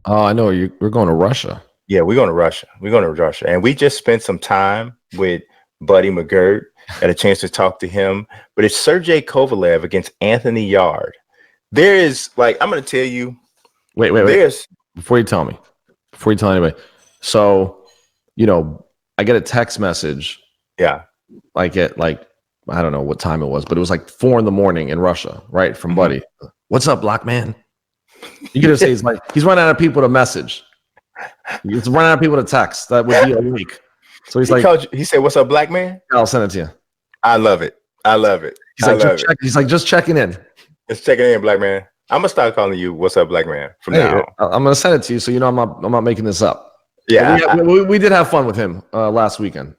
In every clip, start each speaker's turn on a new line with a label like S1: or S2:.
S1: Oh, I know we're going to Russia.
S2: Yeah, we're going to Russia. We're going to Russia. And we just spent some time with Buddy McGirt, had a chance to talk to him. But it's Sergey Kovalev against Anthony Yarde. There is, like, I'm going to tell you,
S1: Wait.
S2: there's,
S1: Before you tell me, before you tell anybody. So, I get a text message
S2: yeah.
S1: like at like, I don't know what time it was, but it was like 4 a.m. in Russia, right? From
S2: Mhm.
S1: Buddy. What's up, black man? You could just say he's running out of people to message. He's running out of people to text. That would be a week. So he's like,
S2: He said, "What's up, black man?"
S1: I'll send it to you.
S2: I love it. I love it.
S1: He's
S2: I
S1: like,
S2: love it.
S1: he's like, just checking in.
S2: Just checking in, black man. I'm gonna start calling you "What's up, black man" from
S1: Hey,
S2: now on.
S1: I'm gonna send it to you, so I'm not making this up.
S2: Yeah,
S1: we did have fun with him last weekend.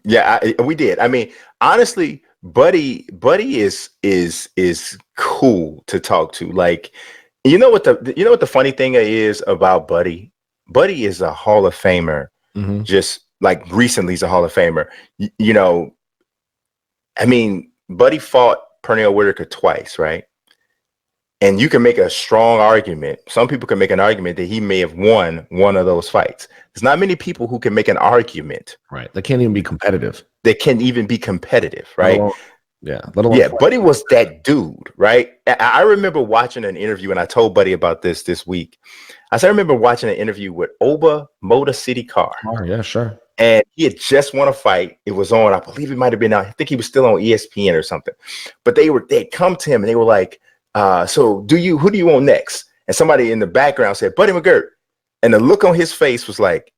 S2: we did. I mean, honestly, Buddy is cool to talk to. Like, you know what the funny thing is about Buddy? Buddy is a Hall of Famer.
S1: Mm-hmm.
S2: Just like recently, he's a Hall of Famer. I mean, Buddy fought Pernell Whitaker twice, right? And you can make a strong argument. Some people can make an argument that he may have won one of those fights. There's not many people who can make an argument.
S1: Right. They can't even be competitive.
S2: They can even be competitive, right?
S1: Yeah.
S2: Buddy was that dude, right? I remember watching an interview, and I told Buddy about this week. I remember watching an interview with Oba Motor City Car.
S1: Oh, yeah, sure.
S2: And he had just won a fight. It was on, I believe it might have been, I think he was still on ESPN or something. But they'd come to him and they were like, so who do you want next? And somebody in the background said, Buddy McGirt. And the look on his face was like,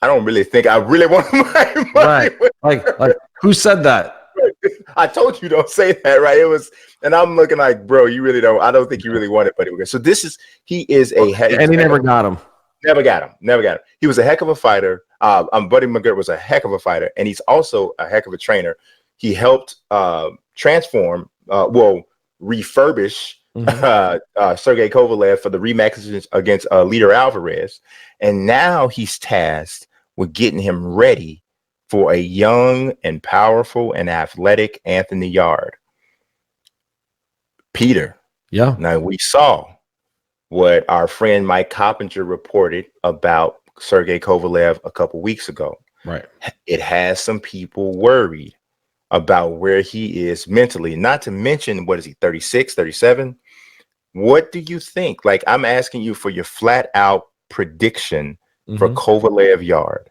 S2: I don't really think I really want my
S1: right. Like who said that?
S2: I told you don't say that, right? It was, and I'm looking like, bro, you really don't. I don't think you really want it, Buddy McGirt. So he is a heck.
S1: And he never got him.
S2: Never got him. He was a heck of a fighter. Buddy McGirt was a heck of a fighter, and he's also a heck of a trainer. He helped refurbish Sergey Kovalev for the rematch against Leader Alvarez, and now he's tasked with getting him ready for a young and powerful and athletic Anthony Yarde. Peter.
S1: Yeah.
S2: Now we saw what our friend Mike Coppinger reported about Sergey Kovalev a couple weeks ago.
S1: Right.
S2: It has some people worried about where he is mentally, not to mention, what is he, 36, 37? What do you think? Like, I'm asking you for your flat out prediction for Kovalev Yarde.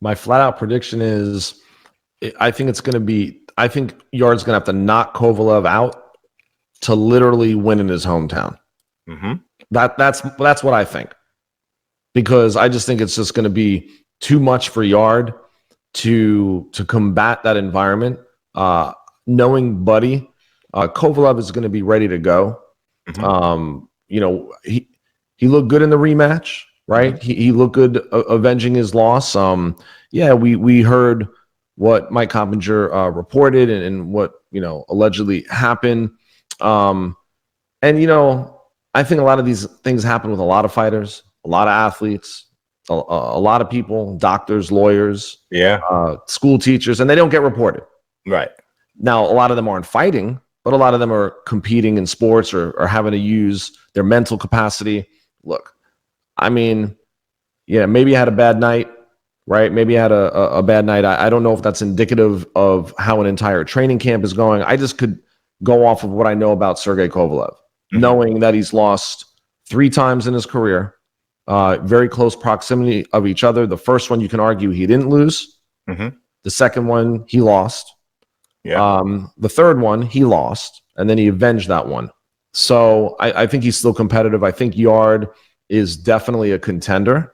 S1: My flat out prediction is I think Yarde's going to have to knock Kovalev out to literally win in his hometown.
S2: Mm-hmm.
S1: That's what I think, because I just think it's just going to be too much for Yarde to combat that environment. Knowing Buddy, Kovalev is going to be ready to go.
S2: Mm-hmm.
S1: He looked good in the rematch, right? Mm-hmm. He looked good avenging his loss. We heard what Mike Coppinger reported and what allegedly happened. I think a lot of these things happen with a lot of fighters, a lot of athletes, a lot of people, doctors, lawyers, school teachers, and they don't get reported.
S2: Right.
S1: Now, a lot of them aren't fighting, but a lot of them are competing in sports or having to use their mental capacity. Look, I mean, maybe I had a bad night, right? Maybe I had a bad night. I don't know if that's indicative of how an entire training camp is going. I just could go off of what I know about Sergey Kovalev, knowing that he's lost 3 times in his career, very close proximity of each other. The first one, you can argue he didn't lose.
S2: Mm-hmm.
S1: The second one, he lost.
S2: Yeah.
S1: The third one, he lost, and then he avenged that one. So I think he's still competitive. I think Yarde is definitely a contender,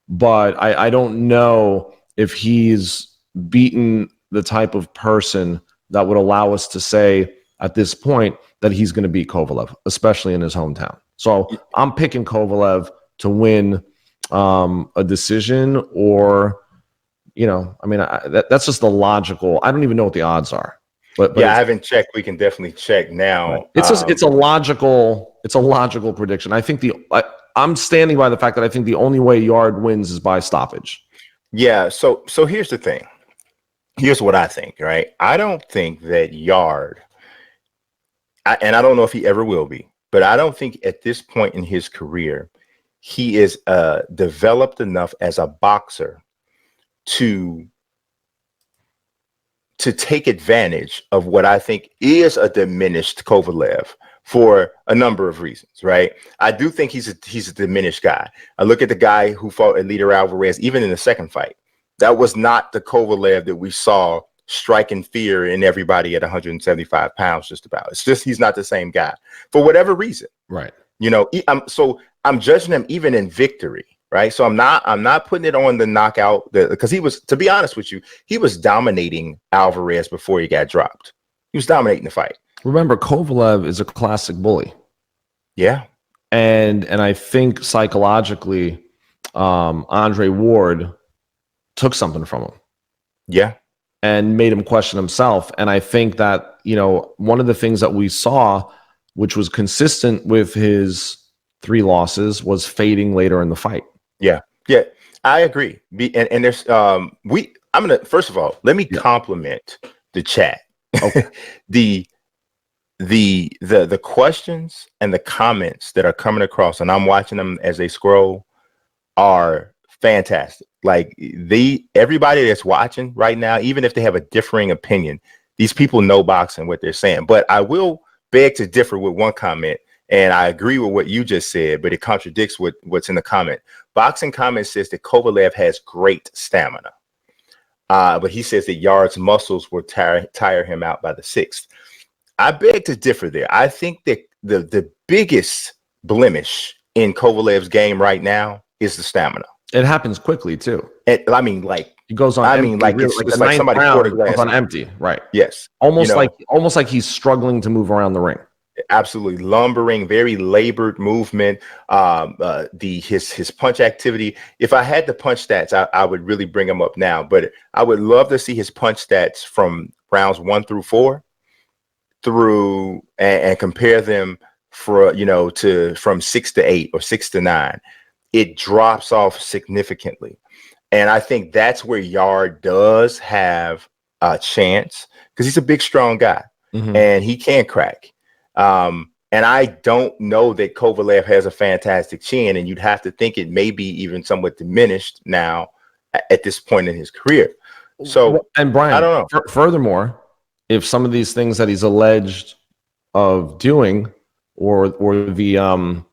S1: but I don't know if he's beaten the type of person that would allow us to say at this point that he's going to beat Kovalev, especially in his hometown. So I'm picking Kovalev to win a decision, or that's just the logical. I don't even know what the odds are, but
S2: I haven't checked. We can definitely check now.
S1: Right. It's a logical prediction. I think I'm standing by the fact that I think the only way Yarde wins is by stoppage.
S2: Yeah. So here's the thing. Here's what I think, right? I don't think that Yarde, and I don't know if he ever will be, but I don't think at this point in his career he is developed enough as a boxer to take advantage of what I think is a diminished Kovalev for a number of reasons, right? I do think he's a diminished guy. I look at the guy who fought Eliter Alvarez, even in the second fight. That was not the Kovalev that we saw striking fear in everybody at 175 pounds, just about. It's just he's not the same guy for whatever reason.
S1: Right.
S2: You know, I'm judging him even in victory. Right. So I'm not putting it on the knockout because he was, to be honest with you, he was dominating Alvarez before he got dropped. He was dominating the fight.
S1: Remember, Kovalev is a classic bully.
S2: Yeah.
S1: And I think psychologically, Andre Ward took something from him.
S2: Yeah.
S1: And made him question himself. And I think that, you know, one of the things that we saw, which was consistent with his 3 losses, was fading later in the fight.
S2: Yeah, I agree. And there's first of all, let me compliment the chat.
S1: Okay.
S2: the questions and the comments that are coming across, and I'm watching them as they scroll, are fantastic. Like everybody that's watching right now, even if they have a differing opinion, these people know boxing, what they're saying. But I will beg to differ with one comment. And I agree with what you just said, but it contradicts what's in the comment. Boxing Comment says that Kovalev has great stamina. But he says that Yarde's muscles will tire him out by the 6th. I beg to differ there. I think that the biggest blemish in Kovalev's game right now is the stamina.
S1: It happens quickly, too.
S2: I mean, like,
S1: he goes on.
S2: I
S1: empty,
S2: mean, like,
S1: really,
S2: it's like somebody poured a glass
S1: on empty. Right.
S2: Yes.
S1: Almost like he's struggling to move around the ring.
S2: Absolutely lumbering, very labored movement. His punch activity. If I had the punch stats, I would really bring him up now. But I would love to see his punch stats from rounds 1 through 4, and compare them from 6 to 8 or 6 to 9. It drops off significantly, and I think that's where Yarde does have a chance because he's a big, strong guy, and he can crack. And I don't know that Kovalev has a fantastic chin, and you'd have to think it may be even somewhat diminished now at this point in his career. So,
S1: and Brian,
S2: I don't know.
S1: Furthermore, if some of these things that he's alleged of doing, or the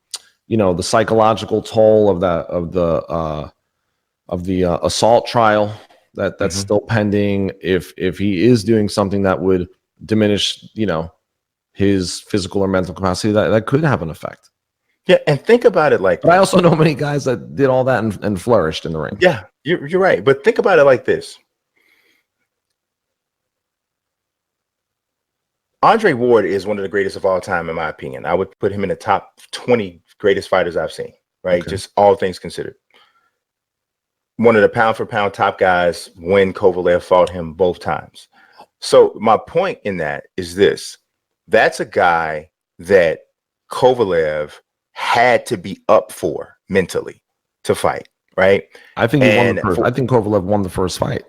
S1: the psychological toll of the assault trial that's still pending, if he is doing something that would diminish, his physical or mental capacity, that could have an effect.
S2: Yeah, and think about it like
S1: this. I also know many guys that did all that and flourished in the ring.
S2: Yeah, you're right. But think about it like this. Andre Ward is one of the greatest of all time, in my opinion. I would put him in the top 20 greatest fighters I've seen, right? Okay. Just all things considered. One of the pound-for-pound top guys when Kovalev fought him both times. So my point in that is this. That's a guy that Kovalev had to be up for mentally to fight, right?
S1: I think he won the first. I think Kovalev won the first fight.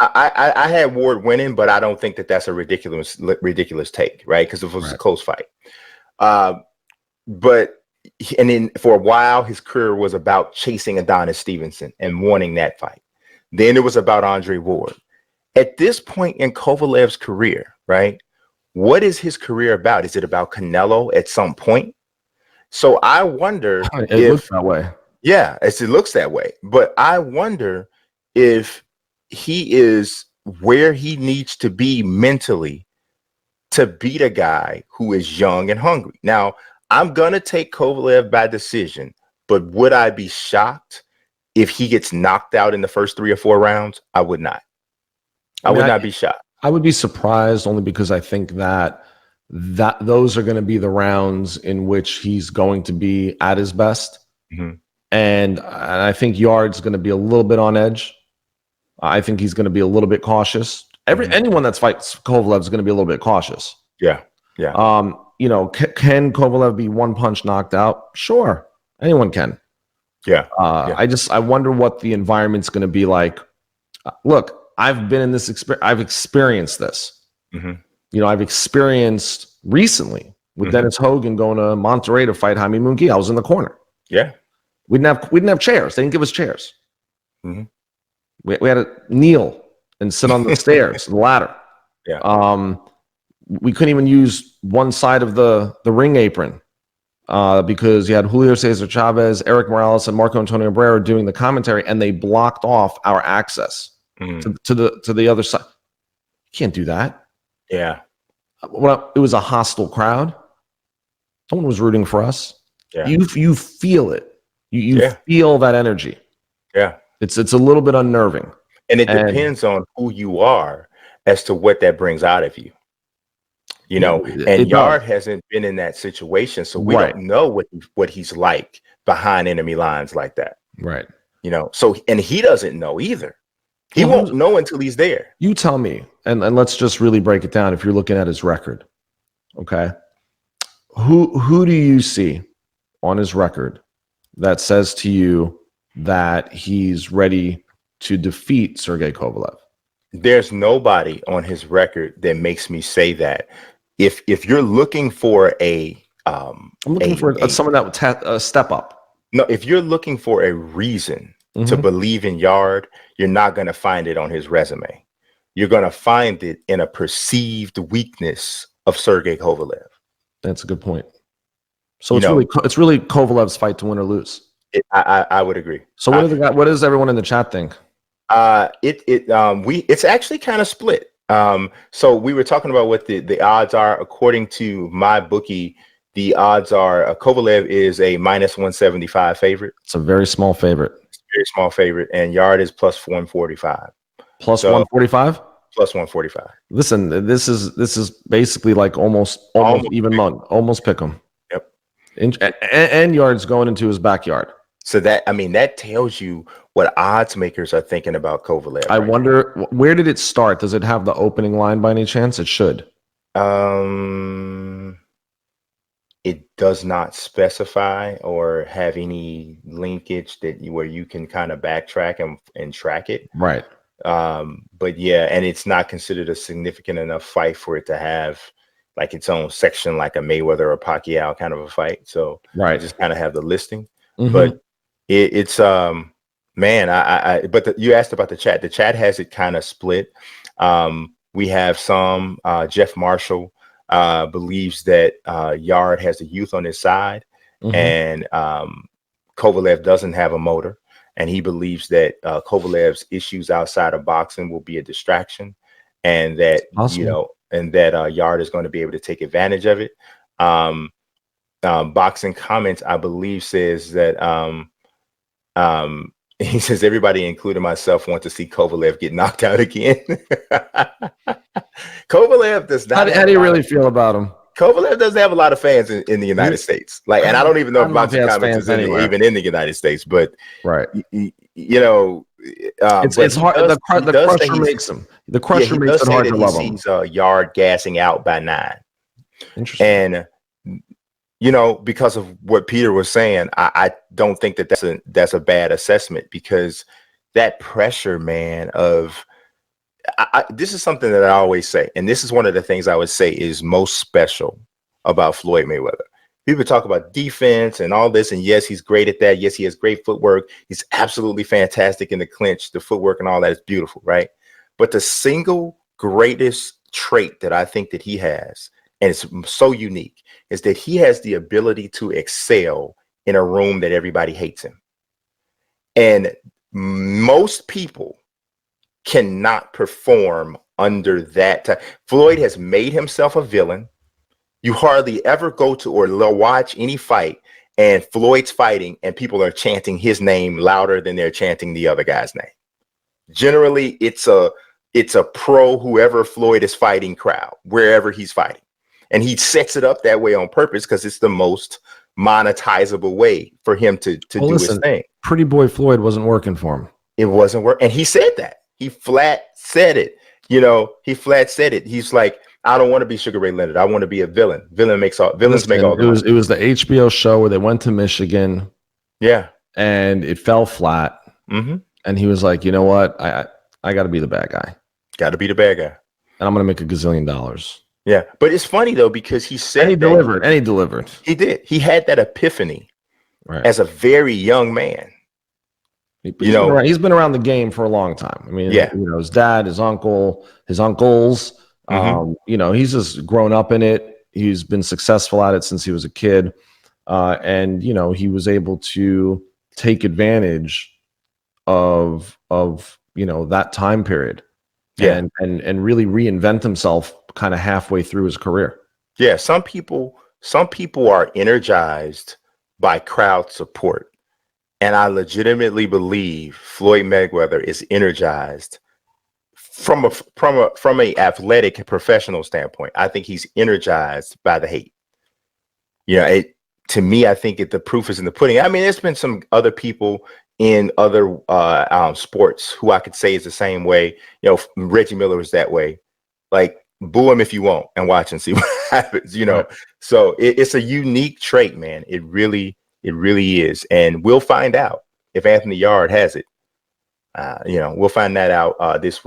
S2: I had Ward winning, but I don't think that's a ridiculous take, right? Because it was a close fight. But then for a while, his career was about chasing Adonis Stevenson and wanting that fight. Then it was about Andre Ward. At this point in Kovalev's career, right? What is his career about? Is it about Canelo at some point? So I wonder
S1: if it looks that way.
S2: Yeah, it looks that way. But I wonder if he is where he needs to be mentally to beat a guy who is young and hungry. Now, I'm going to take Kovalev by decision, but would I be shocked if he gets knocked out in the first 3 or 4 rounds? I would not. I would not be shocked.
S1: I would be surprised only because I think that those are going to be the rounds in which he's going to be at his best. And I think Yarde's going to be a little bit on edge. I think he's going to be a little bit cautious. Anyone that fights Kovalev is going to be a little bit cautious.
S2: Yeah.
S1: Can Kovalev be one punch knocked out? Sure, anyone can.
S2: Yeah.
S1: I wonder what the environment's going to be like. Look, I've been in this experience. I've experienced this. I've experienced recently with Dennis Hogan going to Monterey to fight Jaime Munguia. I was in the corner.
S2: Yeah.
S1: We didn't have chairs. They didn't give us chairs.
S2: Mm-hmm.
S1: We had to kneel and sit on the stairs, the ladder.
S2: Yeah.
S1: We couldn't even use one side of the ring apron because you had Julio Cesar Chavez, Eric Morales, and Marco Antonio Barrera doing the commentary, and they blocked off our access to the other side. You can't do that.
S2: Yeah.
S1: Well, it was a hostile crowd. No one was rooting for us.
S2: Yeah.
S1: You feel it. You feel that energy.
S2: Yeah.
S1: It's a little bit unnerving.
S2: And it depends on who you are as to what that brings out of you. You know, and Yarde hasn't been in that situation, so we don't know what he's like behind enemy lines like that.
S1: Right.
S2: You know, so and he doesn't know either. He won't know until he's there.
S1: You tell me, and let's just really break it down. If you're looking at his record, okay, who do you see on his record that says to you that he's ready to defeat Sergey Kovalev?
S2: There's nobody on his record that makes me say that. If you're looking for I'm looking
S1: for someone that would step up.
S2: No, if you're looking for a reason to believe in Yarde, you're not going to find it on his resume. You're going to find it in a perceived weakness of Sergey Kovalev.
S1: That's a good point. So it's really Kovalev's fight to win or lose.
S2: I would agree.
S1: So what does everyone in the chat think?
S2: It's actually kind of split. So we were talking about what the odds are. According to my bookie, the odds are Kovalev is a -175 favorite.
S1: It's a very small favorite.
S2: Very small favorite, and Yarde is +145.
S1: Plus 145?
S2: Plus 145.
S1: Listen, this is basically like almost even money, almost pick 'em.
S2: Yep.
S1: And Yarde's going into his backyard.
S2: So that tells you what odds makers are thinking about Kovalev.
S1: I wonder where did it start? Does it have the opening line by any chance? It should.
S2: It does not specify or have any linkage where you can kind of backtrack and track it.
S1: Right.
S2: But yeah, and it's not considered a significant enough fight for it to have like its own section, like a Mayweather or Pacquiao kind of a fight. So I just kind of have the listing, but it's man, but you asked about the chat. The chat has it kind of split. We have some Jeff Marshall believes that Yarde has the youth on his side, and Kovalev doesn't have a motor, and he believes that Kovalev's issues outside of boxing will be a distraction, and that Yarde is going to be able to take advantage of it. Boxing Comments, I believe, says that he says everybody, including myself, want to see Kovalev get knocked out again. Kovalev does not.
S1: How do you really feel about him?
S2: Kovalev doesn't have a lot of fans in the United States. Like, and I don't even know if Boxing Comments is even in the United States. But you know,
S1: it's hard. The crusher makes him. The crusher makes it hard to love him.
S2: He sees Yarde gassing out by 9.
S1: Interesting.
S2: And you know, because of what Peter was saying, I don't think that's a bad assessment, because that pressure, man, of this is something that I always say, and this is one of the things I would say is most special about Floyd Mayweather. People talk about defense and all this, and yes, he's great at that. Yes, he has great footwork. He's absolutely fantastic in the clinch. The footwork and all that is beautiful, right? But the single greatest trait that I think that he has, and it's so unique, is that he has the ability to excel in a room that everybody hates him. And most people cannot perform under that time. Floyd has made himself a villain. You hardly ever go to or watch any fight and Floyd's fighting and people are chanting his name louder than they're chanting the other guy's name. Generally, it's a pro whoever Floyd is fighting crowd, wherever he's fighting. And he sets it up that way on purpose because it's the most monetizable way for him to do his thing.
S1: Pretty Boy Floyd wasn't working for him.
S2: It wasn't working. And he said that. He flat said it. You know, he flat said it. He's like, I don't want to be Sugar Ray Leonard. I want to be a villain. Villains make all the money.
S1: It was the HBO show where they went to Michigan.
S2: Yeah.
S1: And it fell flat. And he was like, you know what? I got to be the bad guy.
S2: Got to be the bad guy.
S1: And I'm going to make $1 gazillion.
S2: Yeah, but it's funny though, because he
S1: And he
S2: said that
S1: delivered. And he delivered.
S2: he did. He had that epiphany
S1: Right.
S2: as a very young man. You know,
S1: He's been around the game for a long time. I mean,
S2: yeah.
S1: his dad, his uncle, his uncles.
S2: Hmm.
S1: He's just grown up in it. He's been successful at it since he was a kid, and he was able to take advantage of that time period,
S2: Yeah.
S1: and really reinvent himself kind of halfway through his career.
S2: Yeah. Some people are energized by crowd support. And I legitimately believe Floyd Mayweather is energized from a athletic professional standpoint. I think he's energized by the hate. To me, I think the proof is in the pudding. I mean, there's been some other people in other sports who I could say is the same way. Reggie Miller was that way. Like, boo him if you want and watch and see what happens.
S1: Right.
S2: So it's a unique trait, man. It really is, and we'll find out if Anthony Yarde has it. We'll find that out this week.